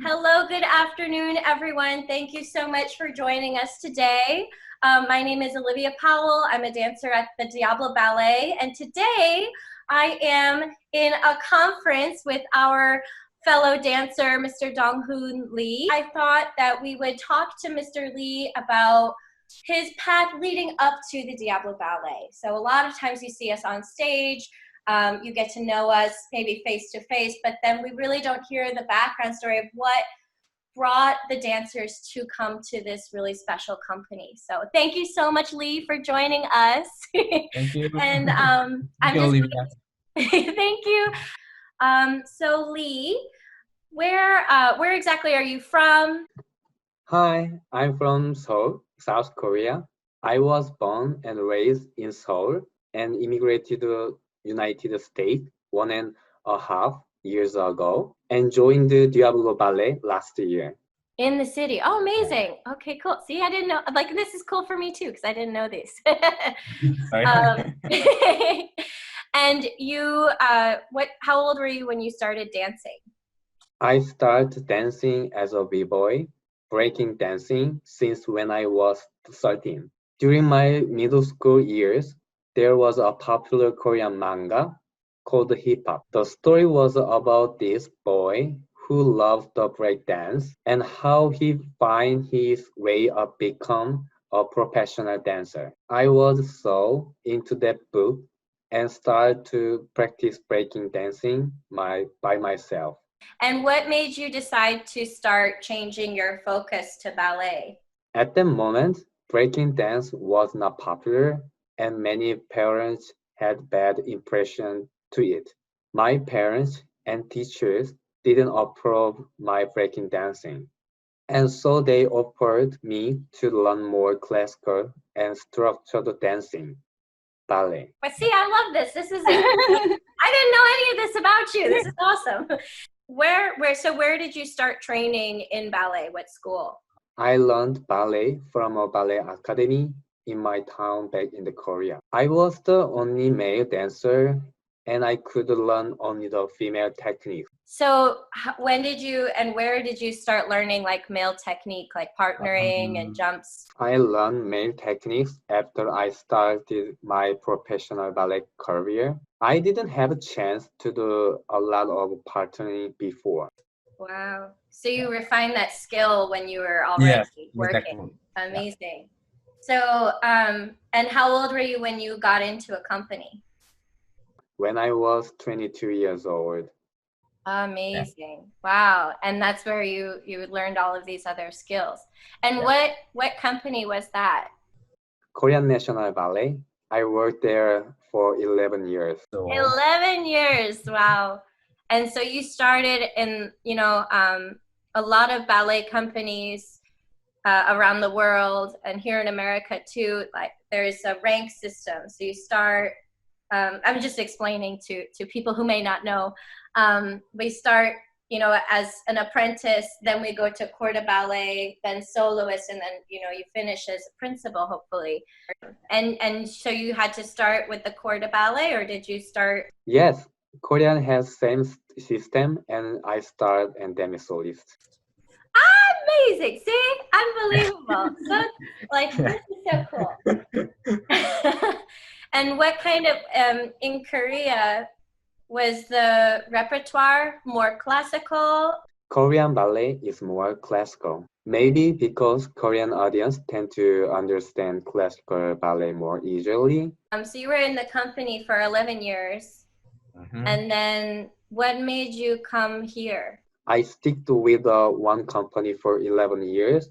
Hello, good afternoon, everyone. Thank you so much for joining us today. My name is Olivia Powell. I'm a dancer at the Diablo Ballet, and today I am in a conference with our fellow dancer, Mr. Donghoon Lee. I thought that we would talk to Mr. Lee about his path leading up to the Diablo Ballet. So a lot of times you see us on stage, you get to know us maybe face to face, but then we really don't hear the background story of what brought the dancers to come to this really special company. So thank you so much, Lee, for joining us. Thank you. And Thank you, Olivia. thank you. So Lee, where exactly are you from? Hi, I'm from Seoul, South Korea. I was born and raised in Seoul and immigrated to the United States 1.5 years ago and joined the Diablo Ballet last year. In the city. Oh, amazing. Okay, cool. See, I didn't know, like, this is cool for me too, because I didn't know this. Sorry. And you, how old were you when you started dancing? I started dancing as a b-boy, breaking dancing since when I was 13. During my middle school years, there was a popular Korean manga called Hip Hop. The story was about this boy who loved the breakdance and how he find his way up become a professional dancer. I was so into that book and started to practice breaking dancing by myself. And what made you decide to start changing your focus to ballet? At that moment, breaking dance was not popular and many parents had bad impression to it. My parents and teachers didn't approve my breaking dancing, and so they offered me to learn more classical and structured dancing, ballet. But see, I love this. This is I didn't know any of this about you. This is awesome. Where did you start training in ballet? What school? I learned ballet from a ballet academy in my town back in the Korea. I was the only male dancer and I could learn only the female techniques. So when did you and where did you start learning like male technique, like partnering and jumps? I learned male techniques after I started my professional ballet career. I didn't have a chance to do a lot of partnering before. Wow. So you refined that skill when you were already Yes, working. exactly. Amazing. So, and how old were you when you got into a company? When I was 22 years old. Amazing. Wow. And that's where you learned all of these other skills. And Yeah. what company was that? Korean National Ballet. I worked there for 11 years. So 11 years. Wow. And so you started in, a lot of ballet companies around the world and here in America too. Like there's a rank system. So you start, I'm just explaining to people who may not know. We start, as an apprentice, then we go to corps de ballet, then soloist, and then, you finish as a principal, hopefully. And so you had to start with the corps de ballet, or did you start? Yes, Korean has same system and I start and demi soloist. Amazing. See? Unbelievable. So, like, this is so cool. And what kind of, in Korea, was the repertoire more classical? Korean ballet is more classical. Maybe because Korean audience tend to understand classical ballet more easily. So you were in the company for 11 years. And then what made you come here? I stick to with one company for 11 years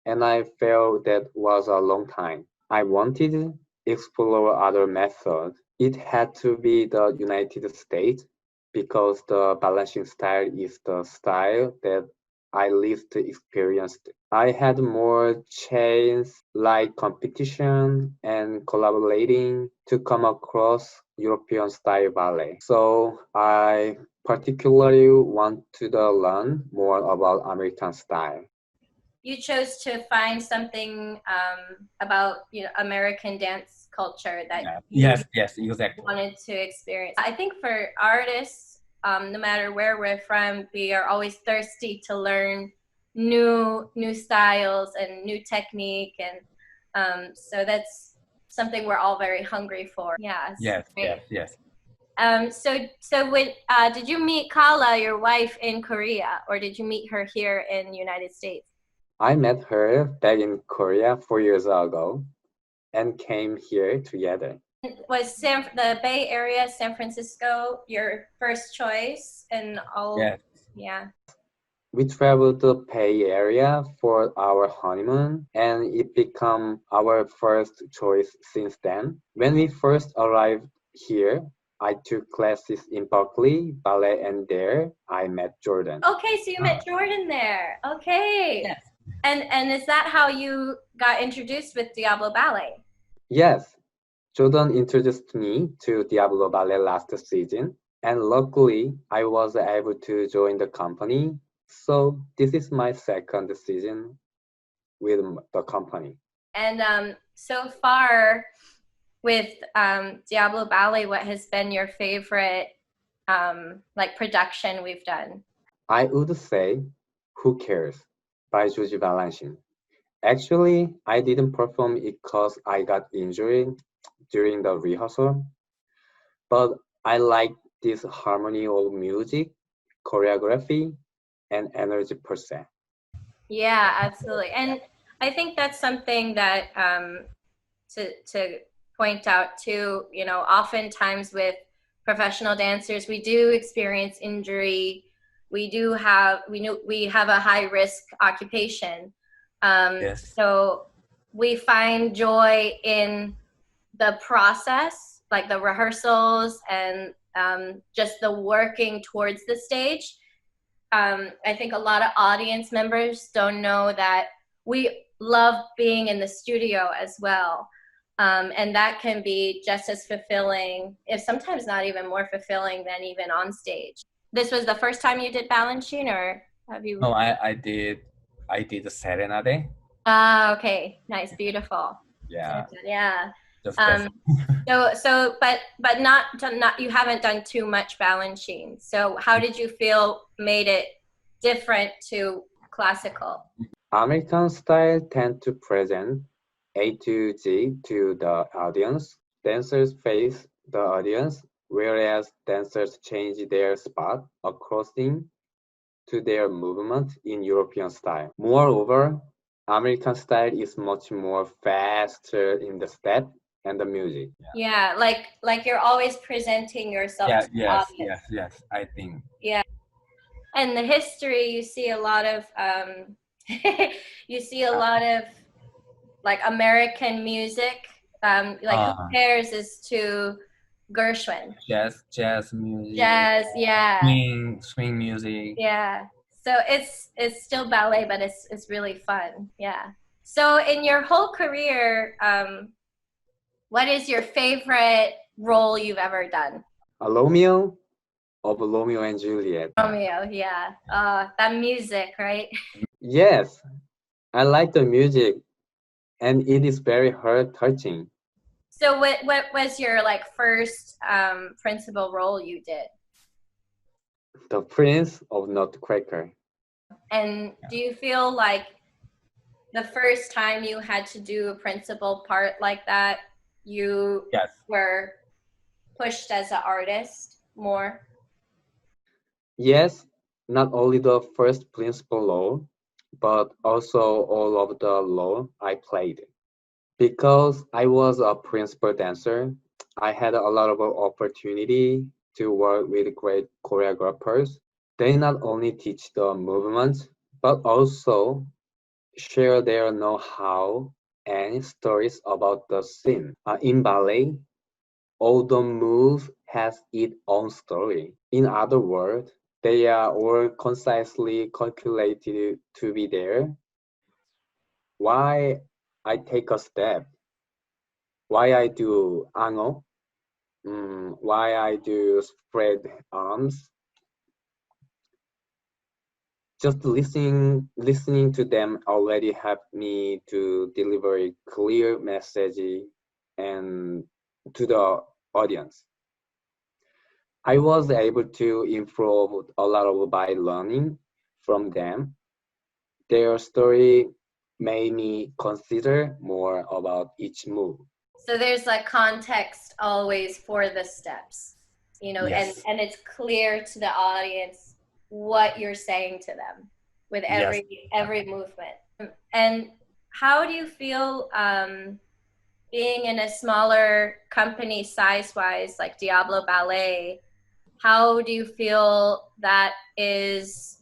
and I felt that was a long time. I wanted to explore other methods. It had to be the United States because the Balanchine style is the style that I least experienced. I had more chance like competition and collaborating to come across European style ballet. So I particularly want to learn more about American style. You chose to find something about American dance culture that you yes, exactly. wanted to experience. I think for artists, no matter where we're from, we are always thirsty to learn new styles and new technique, and so that's something we're all very hungry for. Yeah. Yes, Great. yes. So when did you meet Kala, your wife, in Korea, or did you meet her here in the United States? I met her back in Korea 4 years ago and came here together. Was the Bay Area, San Francisco, your first choice? And all? Yes. Yeah. We traveled to Bay Area for our honeymoon, and it became our first choice since then. When we first arrived here, I took classes in Berkeley, Ballet, and there I met Jordan. Okay, so you met Jordan there. Okay. Yes. And is that how you got introduced with Diablo Ballet? Yes, Jordan introduced me to Diablo Ballet last season, and luckily I was able to join the company. So this is my second season with the company. And so far with Diablo Ballet, what has been your favorite like production we've done? I would say Who Cares by George Balanchine. Actually, I didn't perform it because I got injured during the rehearsal, but I like this harmony of music, choreography, and energy per se. Yeah, absolutely. And I think that's something that to point out too, you know, oftentimes with professional dancers, we do experience injury. We have a high risk occupation. Yes. So we find joy in the process, like the rehearsals and just the working towards the stage. I think a lot of audience members don't know that we love being in the studio as well. And that can be just as fulfilling, if sometimes not even more fulfilling than even on stage. This was the first time you did Balanchine, or have you? No, I did the Serenade. Ah, okay, nice, beautiful. Yeah. Yeah. Just But not you haven't done too much Balanchine. So how did you feel made it different to classical? American style tend to present A to Z to the audience. Dancers face the audience, whereas dancers change their spot according to their movement in European style. Moreover, American style is much more faster in the step and the music. Yeah, like you're always presenting yourself to the audience. Yes, I think. Yeah. And the history, you see a lot of you see a lot of like American music. Like Who Cares is to Gershwin. Jazz music. Jazz, yeah. Swing music. Yeah. So it's still ballet, but it's really fun. Yeah. So in your whole career, what is your favorite role you've ever done? A Romeo of Romeo and Juliet. Romeo, yeah. That music, right? Yes, I like the music, and it is very heart touching. So what was your like first principal role you did? The Prince of Nutcracker. And do you feel like the first time you had to do a principal part like that, you were pushed as an artist more? Yes, not only the first principal role, but also all of the role I played. Because I was a principal dancer, I had a lot of opportunity to work with great choreographers. They not only teach the movements, but also share their know-how and stories about the scene. In ballet, all the move has its own story. In other words, they are all concisely calculated to be there. Why I take a step, why I do angle, why I do spread arms. Just listening to them already helped me to deliver a clear message and to the audience. I was able to improve a lot by learning from them. Their story made me consider more about each move. So there's like context always for the steps, Yes. and it's clear to the audience what you're saying to them with Yes. every movement. And how do you feel being in a smaller company size-wise like Diablo Ballet? How do you feel that is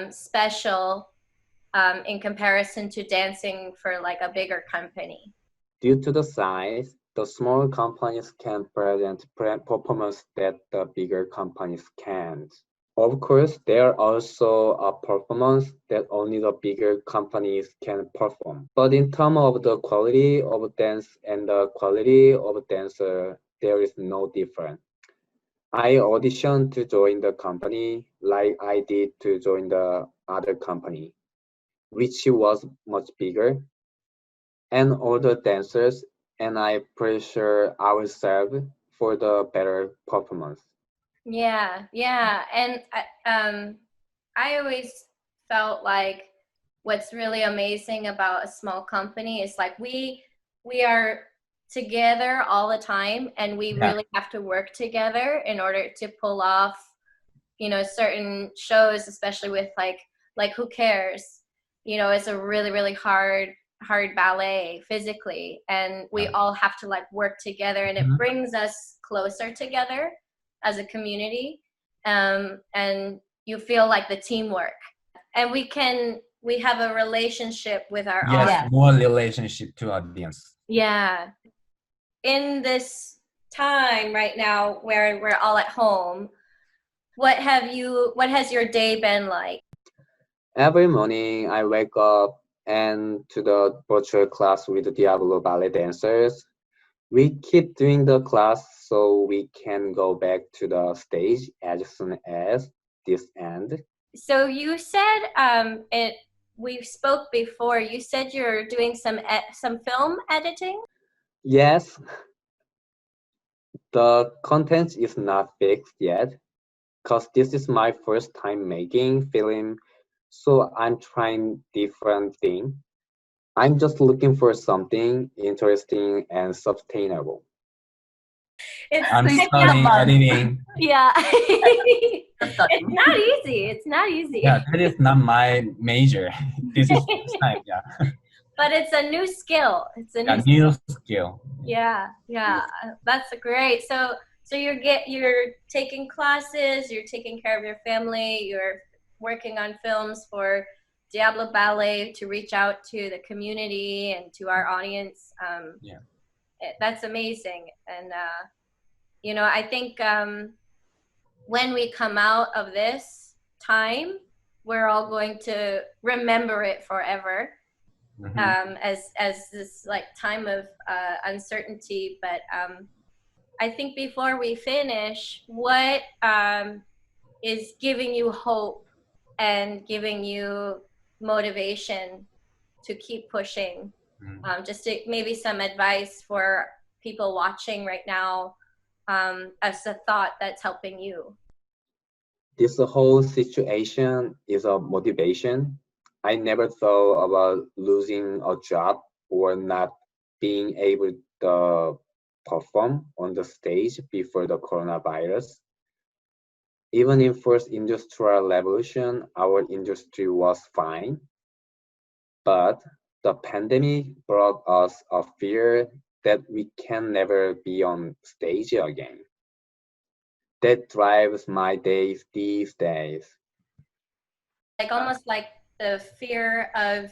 special in comparison to dancing for like a bigger company? Due to the size, the small companies can present performance that the bigger companies can't. Of course, there are also a performance that only the bigger companies can perform. But in terms of the quality of dance and the quality of dancer, there is no difference. I auditioned to join the company like I did to join the other company, which was much bigger and older dancers, and I pressure ourselves for the better performance. Yeah. And I always felt like what's really amazing about a small company is like we are together all the time, and we Yeah. really have to work together in order to pull off, certain shows, especially with like Who Cares? It's a really hard ballet physically, and we all have to like work together, and it Mhm. brings us closer together as a community. And you feel like the teamwork, and we have a relationship with our Yes, audience. more relationship to audience. Yeah. In this time right now where we're all at home, what has your day been like? Every morning I wake up and to the virtual class with the Diablo ballet dancers. We keep doing the class so we can go back to the stage as soon as this ends. So you said it we spoke before. You said you're doing some film editing. Yes, the content is not fixed yet because this is my first time making film, so I'm trying different thing. I'm just looking for something interesting and sustainable. It's I'm So you need a studying month. editing. yeah. That's It's studying. not easy. It's not easy. Yeah, that is not my major. This is first time. Yeah. But it's a new skill. It's a Yeah, new new skill. Yeah. That's great. So you're taking classes, you're taking care of your family, you're working on films for Diablo Ballet to reach out to the community and to our audience. Yeah. That's amazing. And I think when we come out of this time, we're all going to remember it forever. Mhm. As this like time of uncertainty. But I think before we finish, what is giving you hope and giving you motivation to keep pushing? Mhm. Just to, maybe some advice for people watching right now, as a thought that's helping you. This whole situation is a motivation. I never thought about losing a job or not being able to perform on the stage before the coronavirus. Even in first industrial revolution, our industry was fine, but the pandemic brought us a fear that we can never be on stage again. That drives my days these days. Like almost like the fear of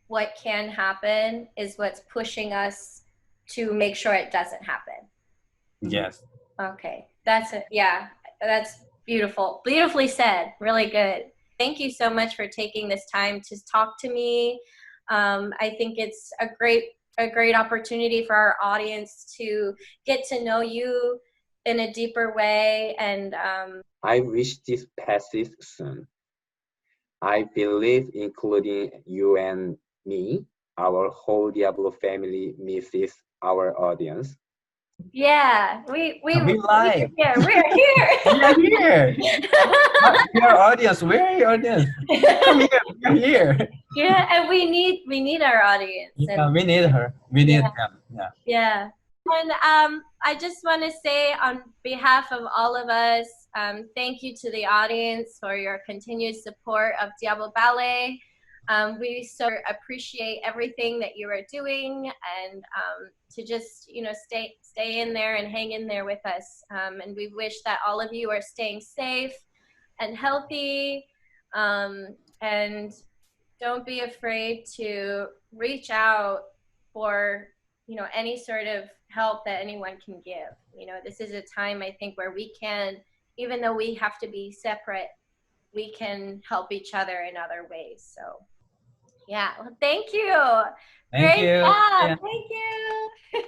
what can happen is what's pushing us to make sure it doesn't happen. Yes. Okay, that's it. Yeah, that's beautifully said. Really good. Thank you so much for taking this time to talk to me. I think it's a great opportunity for our audience to get to know you in a deeper way. And I wish this passes soon. I believe, including you and me, our whole Diablo family misses our audience. Yeah, we We live. here. We're here. We are here. Your audience, where are your audience? Come here. We are here. Yeah, and we need our audience. Yeah, And we need her. We need yeah, them. Yeah. yeah. And I just want to say on behalf of all of us, thank you to the audience for your continued support of Diablo Ballet. We so appreciate everything that you are doing, and to just stay in there and hang in there with us. And we wish that all of you are staying safe and healthy, and don't be afraid to reach out for any sort of help that anyone can give. This is a time, I think, where we can, even though we have to be separate, we can help each other in other ways. So yeah, well, thank you. Thank Great you. job. Yeah. Thank you.